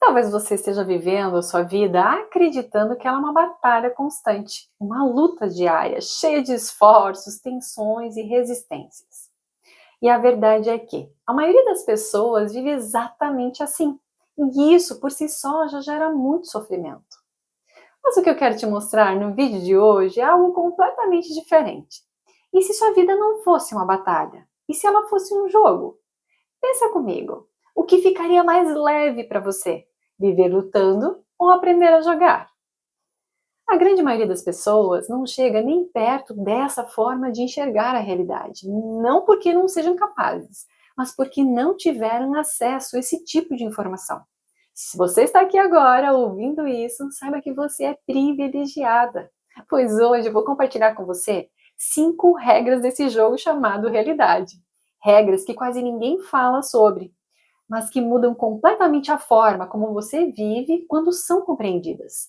Talvez você esteja vivendo a sua vida acreditando que ela é uma batalha constante, uma luta diária, cheia de esforços, tensões e resistências. E a verdade é que a maioria das pessoas vive exatamente assim. E isso, por si só, já gera muito sofrimento. Mas o que eu quero te mostrar no vídeo de hoje é algo completamente diferente. E se sua vida não fosse uma batalha? E se ela fosse um jogo? Pensa comigo, o que ficaria mais leve para você? Viver lutando ou aprender a jogar? A grande maioria das pessoas não chega nem perto dessa forma de enxergar a realidade, não porque não sejam capazes, mas porque não tiveram acesso a esse tipo de informação. Se você está aqui agora ouvindo isso, saiba que você é privilegiada, pois hoje eu vou compartilhar com você 5 regras desse jogo chamado realidade. Regras que quase ninguém fala sobre, mas que mudam completamente a forma como você vive quando são compreendidas.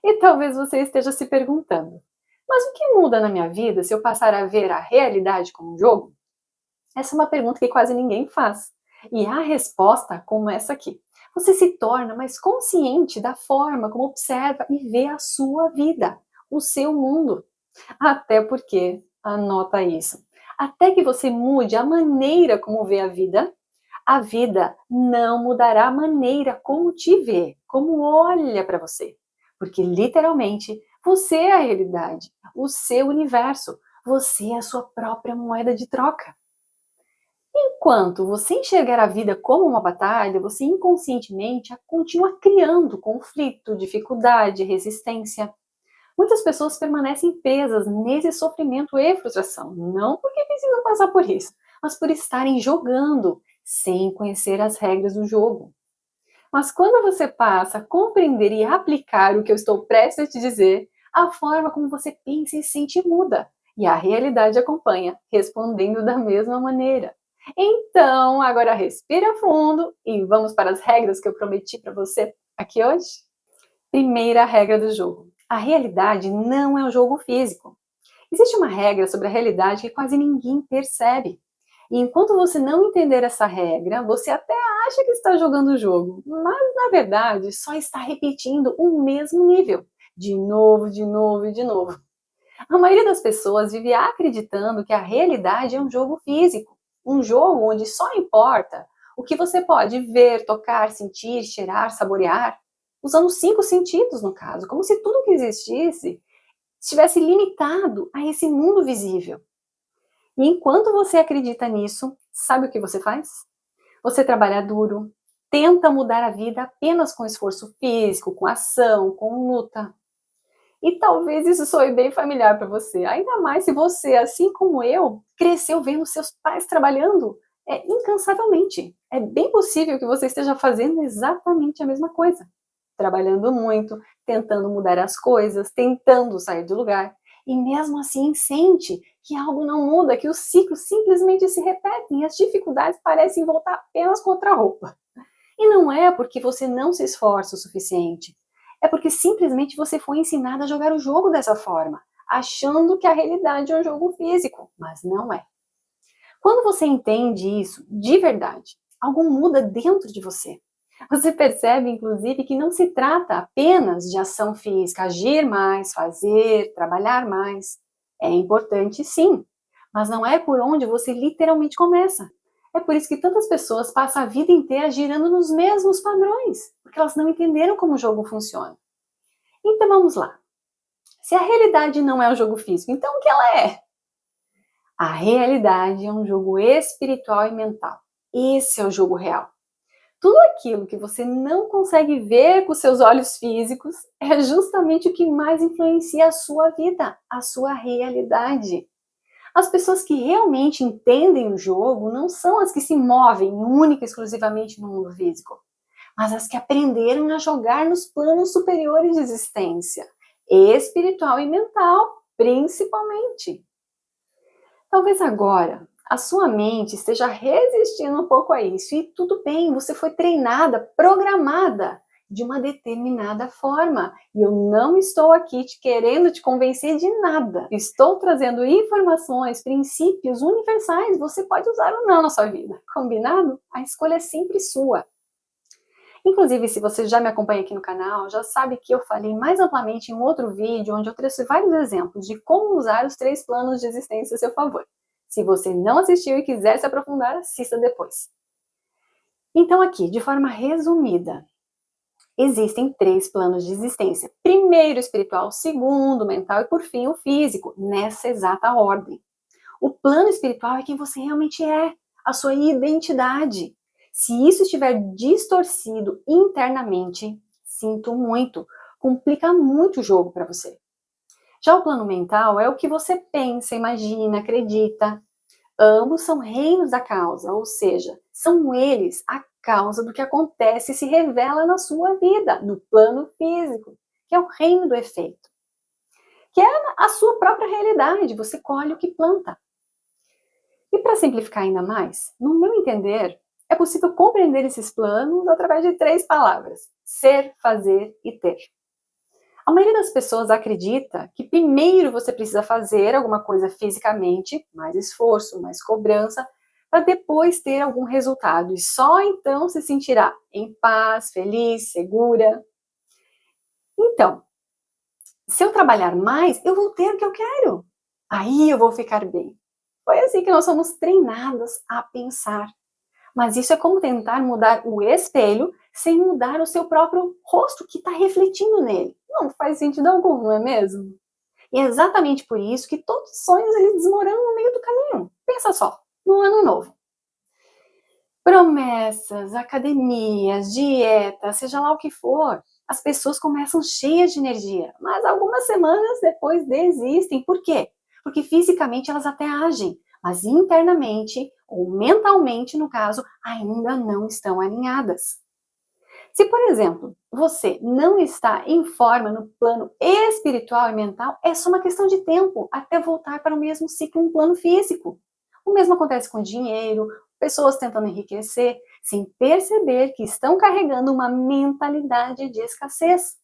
E talvez você esteja se perguntando: mas o que muda na minha vida se eu passar a ver a realidade como um jogo? Essa é uma pergunta que quase ninguém faz. E a resposta começa aqui. Você se torna mais consciente da forma como observa e vê a sua vida, o seu mundo. Até porque, anota isso, até que você mude a maneira como vê a vida não mudará a maneira como te vê, como olha para você. Porque literalmente você é a realidade, o seu universo, você é a sua própria moeda de troca. Enquanto você enxergar a vida como uma batalha, você inconscientemente a continua criando conflito, dificuldade, resistência. Muitas pessoas permanecem presas nesse sofrimento e frustração, não porque precisam passar por isso, mas por estarem jogando sem conhecer as regras do jogo. Mas quando você passa a compreender e aplicar o que eu estou prestes a te dizer, a forma como você pensa e sente muda, e a realidade acompanha, respondendo da mesma maneira. Então, agora respira fundo e vamos para as regras que eu prometi para você aqui hoje? Primeira regra do jogo: a realidade não é um jogo físico. Existe uma regra sobre a realidade que quase ninguém percebe. E enquanto você não entender essa regra, você até acha que está jogando o jogo, mas na verdade só está repetindo o mesmo nível, de novo, de novo e de novo. A maioria das pessoas vive acreditando que a realidade é um jogo físico, um jogo onde só importa o que você pode ver, tocar, sentir, cheirar, saborear, usando os 5 sentidos no caso, como se tudo que existisse estivesse limitado a esse mundo visível. E enquanto você acredita nisso, sabe o que você faz? Você trabalha duro, tenta mudar a vida apenas com esforço físico, com ação, com luta. E talvez isso soe bem familiar para você, ainda mais se você, assim como eu, cresceu vendo seus pais trabalhando incansavelmente. É bem possível que você esteja fazendo exatamente a mesma coisa. Trabalhando muito, tentando mudar as coisas, tentando sair do lugar. E mesmo assim sente que algo não muda, que os ciclos simplesmente se repetem e as dificuldades parecem voltar apenas com outra roupa. E não é porque você não se esforça o suficiente. É porque simplesmente você foi ensinado a jogar o jogo dessa forma, achando que a realidade é um jogo físico, mas não é. Quando você entende isso de verdade, algo muda dentro de você. Você percebe, inclusive, que não se trata apenas de ação física, agir mais, fazer, trabalhar mais. É importante, sim, mas não é por onde você literalmente começa. É por isso que tantas pessoas passam a vida inteira girando nos mesmos padrões, porque elas não entenderam como o jogo funciona. Então vamos lá. Se a realidade não é um jogo físico, então o que ela é? A realidade é um jogo espiritual e mental. Esse é o jogo real. Tudo aquilo que você não consegue ver com seus olhos físicos é justamente o que mais influencia a sua vida, a sua realidade. As pessoas que realmente entendem o jogo não são as que se movem única e exclusivamente no mundo físico, mas as que aprenderam a jogar nos planos superiores de existência, espiritual e mental, principalmente. Talvez agora a sua mente esteja resistindo um pouco a isso, e tudo bem, você foi treinada, programada de uma determinada forma. E eu não estou aqui querendo te convencer de nada. Estou trazendo informações, princípios universais, você pode usar ou não na sua vida. Combinado? A escolha é sempre sua. Inclusive, se você já me acompanha aqui no canal, já sabe que eu falei mais amplamente em um outro vídeo, onde eu trouxe vários exemplos de como usar os 3 planos de existência a seu favor. Se você não assistiu e quiser se aprofundar, assista depois. Então aqui, de forma resumida, existem 3 planos de existência. Primeiro o espiritual, segundo o mental e por fim o físico, nessa exata ordem. O plano espiritual é quem você realmente é, a sua identidade. Se isso estiver distorcido internamente, sinto muito, complica muito o jogo para você. Já o plano mental é o que você pensa, imagina, acredita. Ambos são reinos da causa, ou seja, são eles a causa do que acontece e se revela na sua vida, no plano físico, que é o reino do efeito, que é a sua própria realidade, você colhe o que planta. E para simplificar ainda mais, no meu entender, é possível compreender esses planos através de 3 palavras: ser, fazer e ter. A maioria das pessoas acredita que primeiro você precisa fazer alguma coisa fisicamente, mais esforço, mais cobrança, para depois ter algum resultado e só então se sentirá em paz, feliz, segura. Então, se eu trabalhar mais, eu vou ter o que eu quero. Aí eu vou ficar bem. Foi assim que nós somos treinados a pensar. Mas isso é como tentar mudar o espelho sem mudar o seu próprio rosto que está refletindo nele. Não faz sentido algum, não é mesmo? E é exatamente por isso que todos os sonhos eles desmoronam no meio do caminho. Pensa só, no ano novo. Promessas, academias, dieta, seja lá o que for, as pessoas começam cheias de energia, mas algumas semanas depois desistem. Por quê? Porque fisicamente elas até agem, mas internamente, ou mentalmente no caso, ainda não estão alinhadas. Se, por exemplo, você não está em forma no plano espiritual e mental, é só uma questão de tempo até voltar para o mesmo ciclo no plano físico. O mesmo acontece com dinheiro, pessoas tentando enriquecer, sem perceber que estão carregando uma mentalidade de escassez.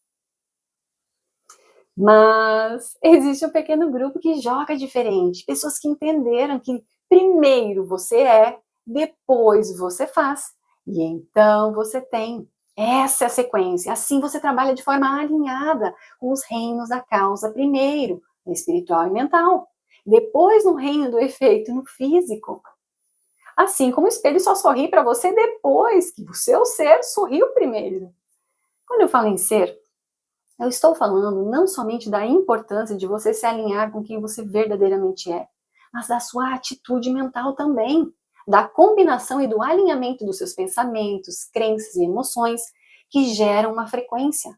Mas existe um pequeno grupo que joga diferente, pessoas que entenderam que primeiro você é, depois você faz, e então você tem. Essa é a sequência, assim você trabalha de forma alinhada com os reinos da causa primeiro, no espiritual e mental, depois no reino do efeito, no físico. Assim como o espelho só sorri para você depois que o seu ser sorriu primeiro. Quando eu falo em ser, eu estou falando não somente da importância de você se alinhar com quem você verdadeiramente é, mas da sua atitude mental também, da combinação e do alinhamento dos seus pensamentos, crenças e emoções que geram uma frequência.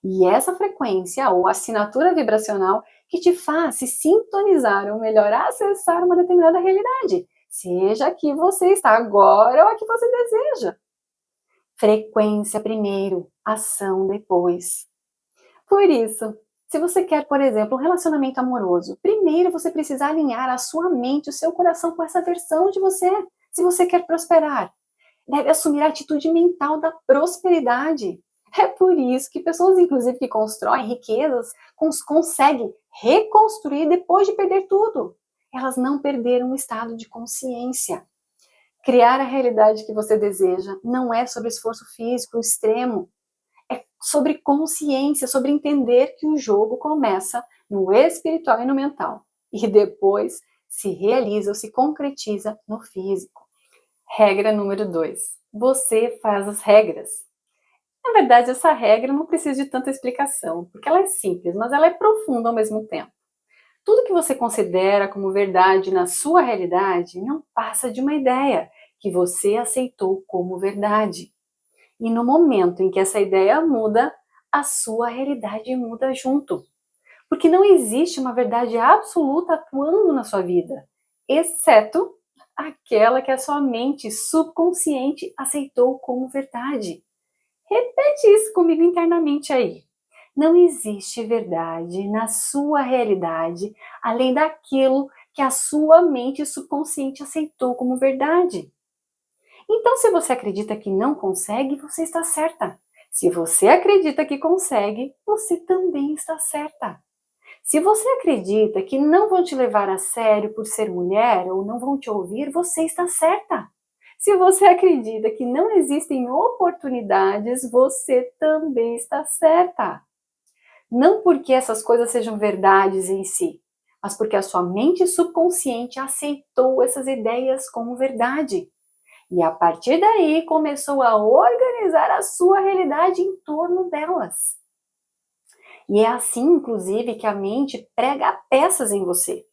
E essa frequência, ou assinatura vibracional, que te faz se sintonizar ou melhor acessar uma determinada realidade, seja a que você está agora ou a que você deseja. Frequência primeiro, ação depois. Por isso, se você quer, por exemplo, um relacionamento amoroso, primeiro você precisa alinhar a sua mente, o seu coração com essa versão de você. Se você quer prosperar, deve assumir a atitude mental da prosperidade. É por isso que pessoas, inclusive, que constroem riquezas, conseguem reconstruir depois de perder tudo. Elas não perderam o estado de consciência. Criar a realidade que você deseja não é sobre esforço físico extremo, é sobre consciência, sobre entender que o jogo começa no espiritual e no mental, e depois se realiza ou se concretiza no físico. Regra número 2. Você faz as regras. Na verdade, essa regra não precisa de tanta explicação, porque ela é simples, mas ela é profunda ao mesmo tempo. Tudo que você considera como verdade na sua realidade não passa de uma ideia que você aceitou como verdade. E no momento em que essa ideia muda, a sua realidade muda junto. Porque não existe uma verdade absoluta atuando na sua vida, exceto aquela que a sua mente subconsciente aceitou como verdade. Repete isso comigo internamente aí. Não existe verdade na sua realidade além daquilo que a sua mente subconsciente aceitou como verdade. Então, se você acredita que não consegue, você está certa. Se você acredita que consegue, você também está certa. Se você acredita que não vão te levar a sério por ser mulher ou não vão te ouvir, você está certa. Se você acredita que não existem oportunidades, você também está certa. Não porque essas coisas sejam verdades em si, mas porque a sua mente subconsciente aceitou essas ideias como verdade. E a partir daí começou a organizar a sua realidade em torno delas. E é assim, inclusive, que a mente prega peças em você.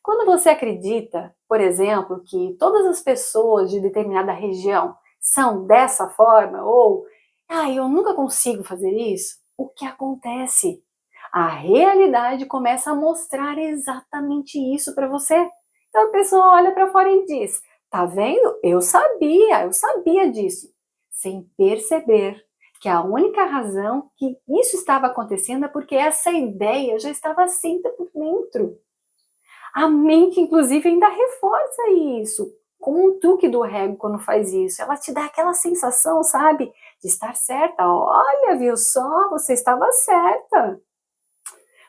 Quando você acredita, por exemplo, que todas as pessoas de determinada região são dessa forma, ou eu nunca consigo fazer isso, o que acontece? A realidade começa a mostrar exatamente isso para você. Então a pessoa olha para fora e diz: tá vendo? Eu sabia disso. Sem perceber que a única razão que isso estava acontecendo é porque essa ideia já estava aceita por dentro. A mente, inclusive, ainda reforça isso, como um truque do ego quando faz isso. Ela te dá aquela sensação, sabe, de estar certa. Olha, viu só, você estava certa.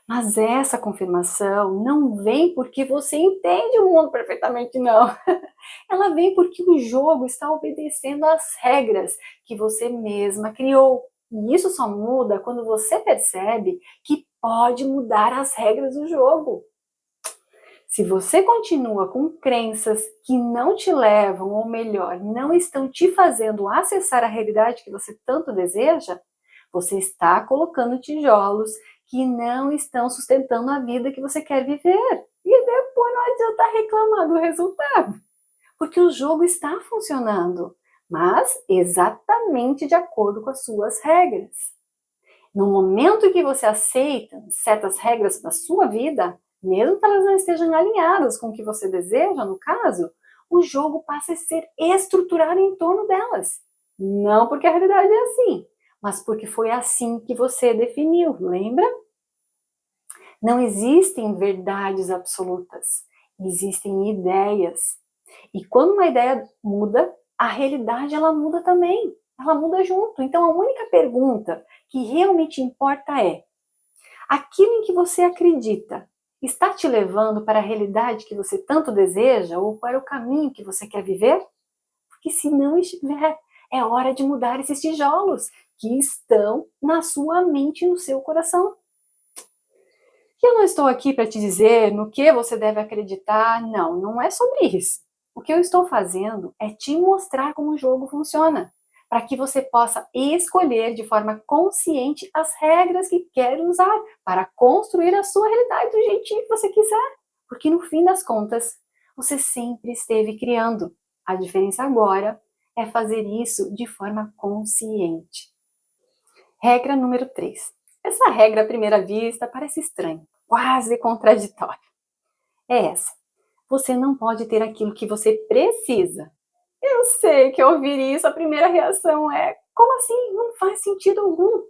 Mas essa confirmação não vem porque você entende o mundo perfeitamente, não. Ela vem porque o jogo está obedecendo às regras que você mesma criou. E isso só muda quando você percebe que pode mudar as regras do jogo. Se você continua com crenças que não te levam, ou melhor, não estão te fazendo acessar a realidade que você tanto deseja, você está colocando tijolos que não estão sustentando a vida que você quer viver. E depois não adianta reclamar do resultado, porque o jogo está funcionando, mas exatamente de acordo com as suas regras. No momento que você aceita certas regras para a sua vida, mesmo que elas não estejam alinhadas com o que você deseja, no caso, o jogo passa a ser estruturado em torno delas. Não porque a realidade é assim, mas porque foi assim que você definiu, lembra? Não existem verdades absolutas, existem ideias. E quando uma ideia muda, a realidade ela muda também. Ela muda junto. Então a única pergunta que realmente importa é: aquilo em que você acredita está te levando para a realidade que você tanto deseja ou para o caminho que você quer viver? Porque se não estiver, é hora de mudar esses tijolos que estão na sua mente e no seu coração. E eu não estou aqui para te dizer no que você deve acreditar, não, não é sobre isso. O que eu estou fazendo é te mostrar como o jogo funciona, para que você possa escolher de forma consciente as regras que quer usar para construir a sua realidade do jeitinho que você quiser. Porque no fim das contas, você sempre esteve criando. A diferença agora é fazer isso de forma consciente. Regra número 3. Essa regra à primeira vista parece estranha, quase contraditória. É essa: você não pode ter aquilo que você precisa. Eu sei que ao ouvir isso a primeira reação é: como assim? Não faz sentido algum.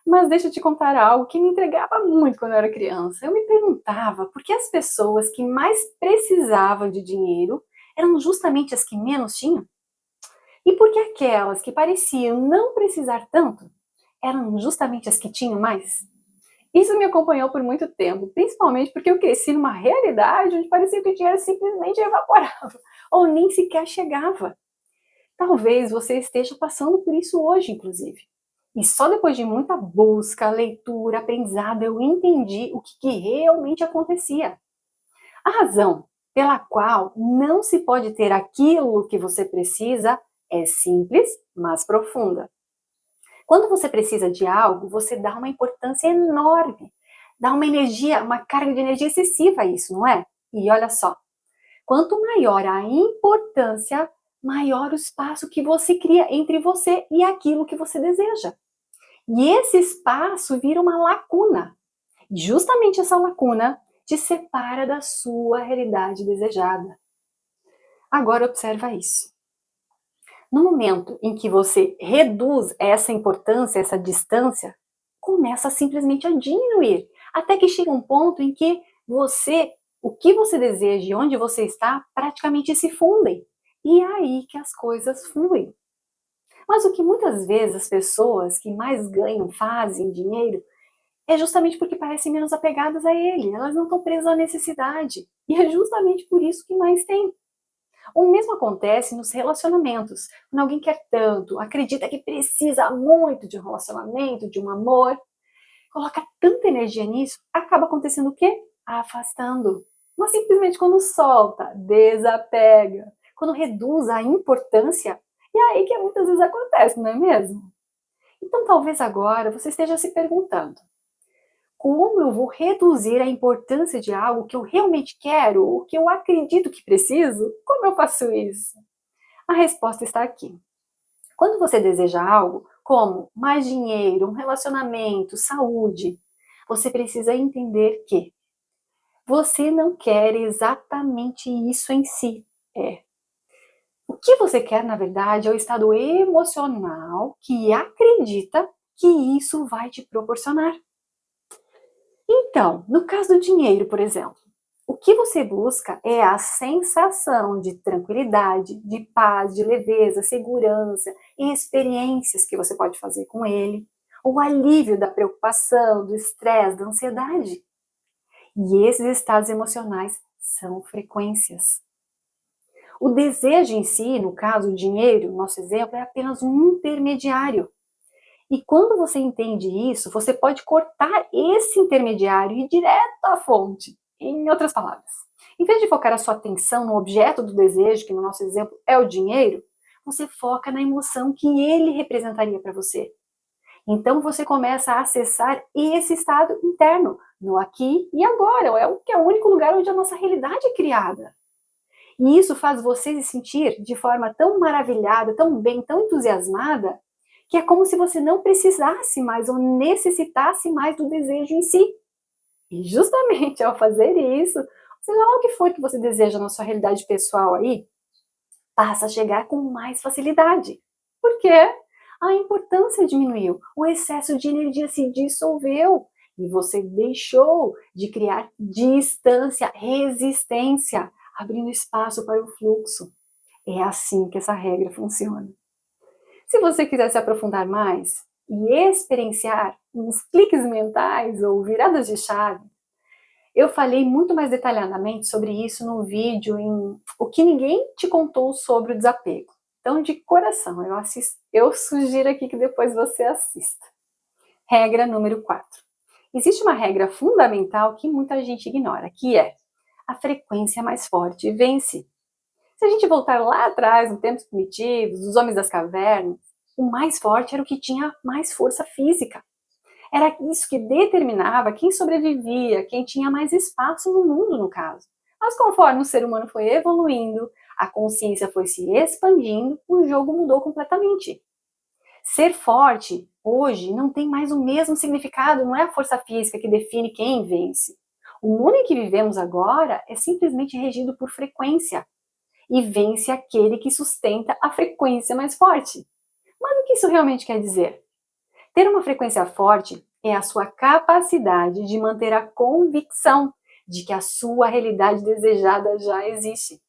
Mas deixa eu te contar algo que me entregava muito quando eu era criança. Eu me perguntava por que as pessoas que mais precisavam de dinheiro eram justamente as que menos tinham. E por que aquelas que pareciam não precisar tanto eram justamente as que tinham mais? Isso me acompanhou por muito tempo, principalmente porque eu cresci numa realidade onde parecia que o dinheiro simplesmente evaporava, ou nem sequer chegava. Talvez você esteja passando por isso hoje, inclusive. E só depois de muita busca, leitura, aprendizado, eu entendi o que realmente acontecia. A razão pela qual não se pode ter aquilo que você precisa é simples, mas profunda. Quando você precisa de algo, você dá uma importância enorme, dá uma energia, uma carga de energia excessiva a isso, não é? E olha só, quanto maior a importância, maior o espaço que você cria entre você e aquilo que você deseja. E esse espaço vira uma lacuna. E justamente essa lacuna te separa da sua realidade desejada. Agora observa isso. No momento em que você reduz essa importância, essa distância, começa simplesmente a diminuir, até que chega um ponto em que o que você deseja e onde você está, praticamente se fundem. E é aí que as coisas fluem. Mas o que muitas vezes as pessoas que mais ganham, fazem dinheiro, é justamente porque parecem menos apegadas a ele, elas não estão presas à necessidade. E é justamente por isso que mais tem. O mesmo acontece nos relacionamentos. Quando alguém quer tanto, acredita que precisa muito de um relacionamento, de um amor, coloca tanta energia nisso, acaba acontecendo o quê? Afastando. Mas simplesmente quando solta, desapega. Quando reduz a importância, é aí que muitas vezes acontece, não é mesmo? Então talvez agora você esteja se perguntando: como eu vou reduzir a importância de algo que eu realmente quero, ou que eu acredito que preciso? Como eu faço isso? A resposta está aqui. Quando você deseja algo, como mais dinheiro, um relacionamento, saúde, você precisa entender que você não quer exatamente isso em si. É. O que você quer, na verdade, é o estado emocional que acredita que isso vai te proporcionar. Então, no caso do dinheiro, por exemplo, o que você busca é a sensação de tranquilidade, de paz, de leveza, segurança e experiências que você pode fazer com ele, o alívio da preocupação, do estresse, da ansiedade. E esses estados emocionais são frequências. O desejo em si, no caso o dinheiro, nosso exemplo, é apenas um intermediário. E quando você entende isso, você pode cortar esse intermediário e ir direto à fonte. Em outras palavras, em vez de focar a sua atenção no objeto do desejo, que no nosso exemplo é o dinheiro, você foca na emoção que ele representaria para você. Então você começa a acessar esse estado interno, no aqui e agora, é o que é o único lugar onde a nossa realidade é criada. E isso faz você se sentir de forma tão maravilhada, tão bem, tão entusiasmada, que é como se você não precisasse mais ou necessitasse mais do desejo em si. E justamente ao fazer isso, seja lá o que for que você deseja na sua realidade pessoal aí, passa a chegar com mais facilidade. Por quê? A importância diminuiu, o excesso de energia se dissolveu e você deixou de criar distância, resistência, abrindo espaço para o fluxo. É assim que essa regra funciona. Se você quiser se aprofundar mais e experienciar uns cliques mentais ou viradas de chave, eu falei muito mais detalhadamente sobre isso no vídeo em O que Ninguém Te Contou sobre o Desapego. Então, de coração, eu sugiro aqui que depois você assista. Regra número 4. Existe uma regra fundamental que muita gente ignora, que é: a frequência mais forte vence. Se a gente voltar lá atrás, no tempos primitivos, os homens das cavernas, o mais forte era o que tinha mais força física. Era isso que determinava quem sobrevivia, quem tinha mais espaço no mundo, no caso. Mas conforme o ser humano foi evoluindo, a consciência foi se expandindo, o jogo mudou completamente. Ser forte, hoje, não tem mais o mesmo significado, não é a força física que define quem vence. O mundo em que vivemos agora é simplesmente regido por frequência, e vence aquele que sustenta a frequência mais forte. Mas o que isso realmente quer dizer? Ter uma frequência forte é a sua capacidade de manter a convicção de que a sua realidade desejada já existe.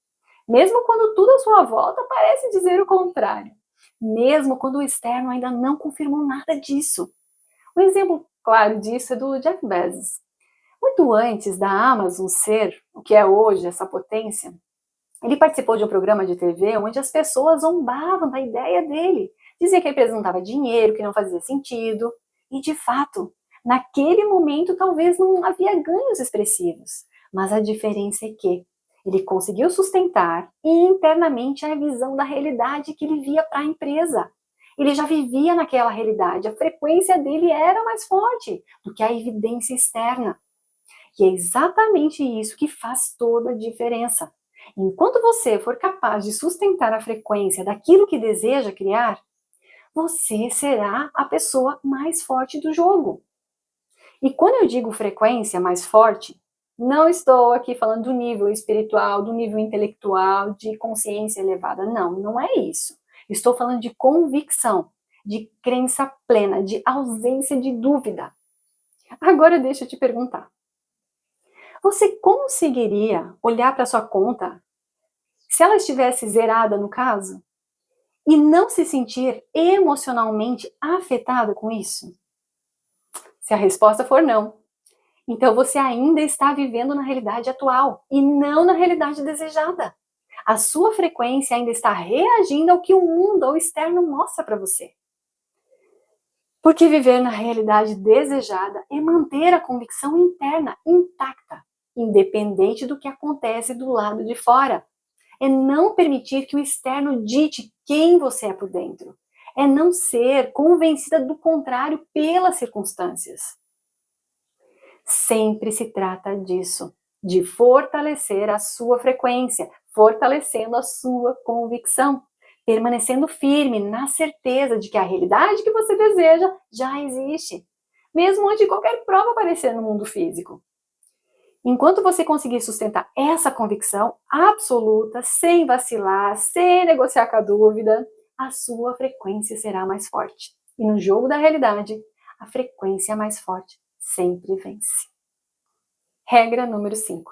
Mesmo quando tudo à sua volta parece dizer o contrário. Mesmo quando o externo ainda não confirmou nada disso. Um exemplo claro disso é do Jeff Bezos. Muito antes da Amazon ser o que é hoje, essa potência, ele participou de um programa de TV onde as pessoas zombavam da ideia dele. Dizia que a empresa não dava dinheiro, que não fazia sentido. E, de fato, naquele momento talvez não havia ganhos expressivos. Mas a diferença é que ele conseguiu sustentar internamente a visão da realidade que ele via para a empresa. Ele já vivia naquela realidade, a frequência dele era mais forte do que a evidência externa. E é exatamente isso que faz toda a diferença. Enquanto você for capaz de sustentar a frequência daquilo que deseja criar, você será a pessoa mais forte do jogo. E quando eu digo frequência mais forte, não estou aqui falando do nível espiritual, do nível intelectual, de consciência elevada. Não, não é isso. Estou falando de convicção, de crença plena, de ausência de dúvida. Agora deixa eu te perguntar. Você conseguiria olhar para sua conta se ela estivesse zerada no caso e não se sentir emocionalmente afetada com isso? Se a resposta for não, então você ainda está vivendo na realidade atual e não na realidade desejada. A sua frequência ainda está reagindo ao que o mundo ou externo mostra para você. Porque viver na realidade desejada é manter a convicção interna intacta, independente do que acontece do lado de fora. É não permitir que o externo dite quem você é por dentro. É não ser convencida do contrário pelas circunstâncias. Sempre se trata disso, de fortalecer a sua frequência, fortalecendo a sua convicção, permanecendo firme na certeza de que a realidade que você deseja já existe, mesmo antes de qualquer prova aparecer no mundo físico. Enquanto você conseguir sustentar essa convicção absoluta, sem vacilar, sem negociar com a dúvida, a sua frequência será mais forte. E no jogo da realidade, a frequência mais forte sempre vence. Regra número 5.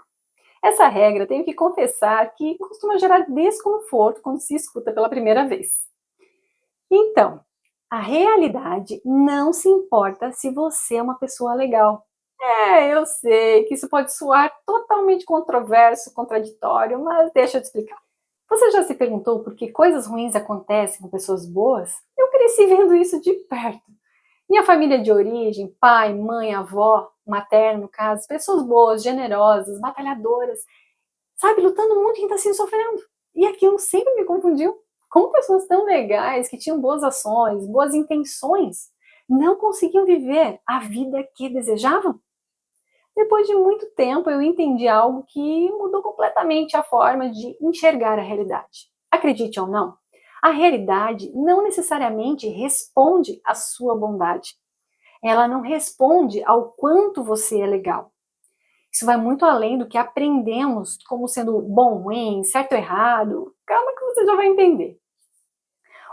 Essa regra, tenho que confessar que costuma gerar desconforto quando se escuta pela primeira vez. Então, a realidade não se importa se você é uma pessoa legal. Eu sei que isso pode soar totalmente controverso, contraditório, mas deixa eu te explicar. Você já se perguntou por que coisas ruins acontecem com pessoas boas? Eu cresci vendo isso de perto. Minha família de origem, pai, mãe, avó, materno, no caso, pessoas boas, generosas, batalhadoras, sabe, lutando muito e ainda assim sofrendo. E aquilo sempre me confundiu. Como pessoas tão legais, que tinham boas ações, boas intenções, não conseguiam viver a vida que desejavam? Depois de muito tempo, eu entendi algo que mudou completamente a forma de enxergar a realidade. Acredite ou não, a realidade não necessariamente responde à sua bondade. Ela não responde ao quanto você é legal. Isso vai muito além do que aprendemos como sendo bom, ruim, certo ou errado. Calma que você já vai entender.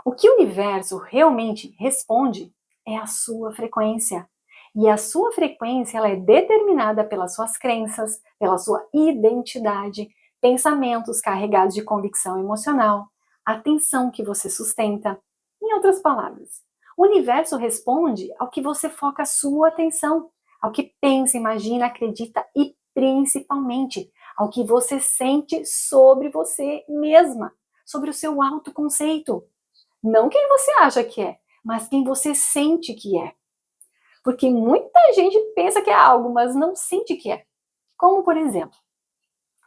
O que o universo realmente responde é a sua frequência. E a sua frequência ela é determinada pelas suas crenças, pela sua identidade, pensamentos carregados de convicção emocional, atenção que você sustenta. Em outras palavras, o universo responde ao que você foca a sua atenção, ao que pensa, imagina, acredita e principalmente ao que você sente sobre você mesma, sobre o seu autoconceito. Não quem você acha que é, mas quem você sente que é. Porque muita gente pensa que é algo, mas não sente que é. Como, por exemplo,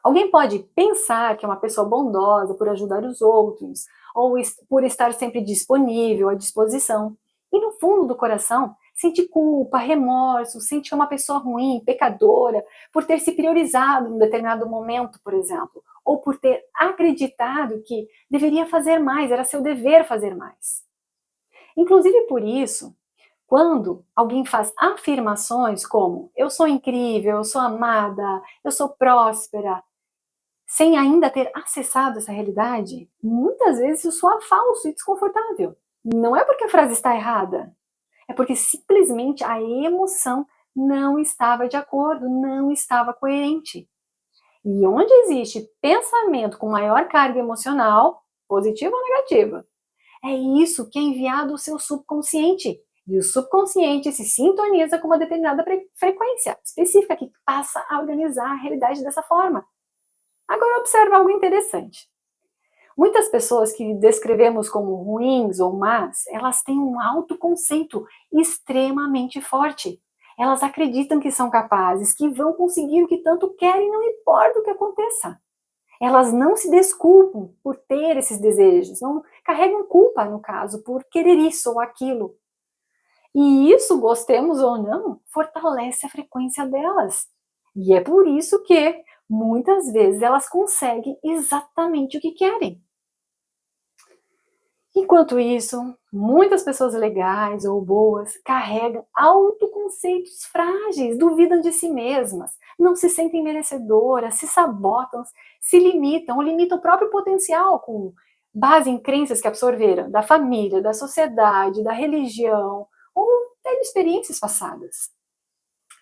alguém pode pensar que é uma pessoa bondosa por ajudar os outros, ou por estar sempre disponível, à disposição. E no fundo do coração, sente culpa, remorso, sente que é uma pessoa ruim, pecadora, por ter se priorizado em um determinado momento, por exemplo, ou por ter acreditado que deveria fazer mais, era seu dever fazer mais. Inclusive por isso, quando alguém faz afirmações como eu sou incrível, eu sou amada, eu sou próspera, sem ainda ter acessado essa realidade, muitas vezes isso soa falso e desconfortável. Não é porque a frase está errada, é porque simplesmente a emoção não estava de acordo, não estava coerente. E onde existe pensamento com maior carga emocional, positiva ou negativa, é isso que é enviado ao seu subconsciente. E o subconsciente se sintoniza com uma determinada frequência específica que passa a organizar a realidade dessa forma. Agora observa algo interessante. Muitas pessoas que descrevemos como ruins ou más, elas têm um autoconceito extremamente forte. Elas acreditam que são capazes, que vão conseguir o que tanto querem, não importa o que aconteça. Elas não se desculpam por ter esses desejos, não carregam culpa, no caso, por querer isso ou aquilo. E isso, gostemos ou não, fortalece a frequência delas. E é por isso que, muitas vezes, elas conseguem exatamente o que querem. Enquanto isso, muitas pessoas legais ou boas carregam autoconceitos frágeis, duvidam de si mesmas, não se sentem merecedoras, se sabotam, se limitam ou limitam o próprio potencial com base em crenças que absorveram da família, da sociedade, da religião ou até de experiências passadas.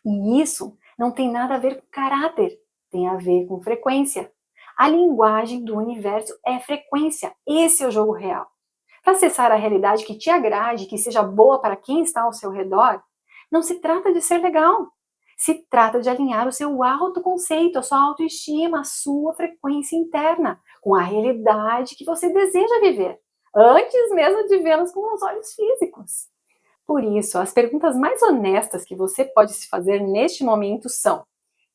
E isso não tem nada a ver com caráter, tem a ver com frequência. A linguagem do universo é frequência, esse é o jogo real. Para acessar a realidade que te agrade, que seja boa para quem está ao seu redor, não se trata de ser legal. Se trata de alinhar o seu autoconceito, a sua autoestima, a sua frequência interna, com a realidade que você deseja viver, antes mesmo de vê-las com os olhos físicos. Por isso, as perguntas mais honestas que você pode se fazer neste momento são: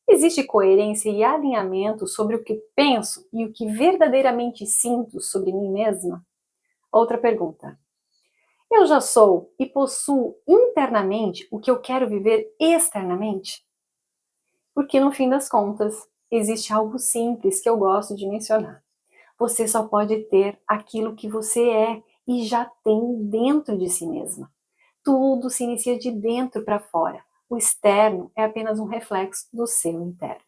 existe coerência e alinhamento sobre o que penso e o que verdadeiramente sinto sobre mim mesma? Outra pergunta: eu já sou e possuo internamente o que eu quero viver externamente? Porque no fim das contas, existe algo simples que eu gosto de mencionar. Você só pode ter aquilo que você é e já tem dentro de si mesma. Tudo se inicia de dentro para fora. O externo é apenas um reflexo do seu interno.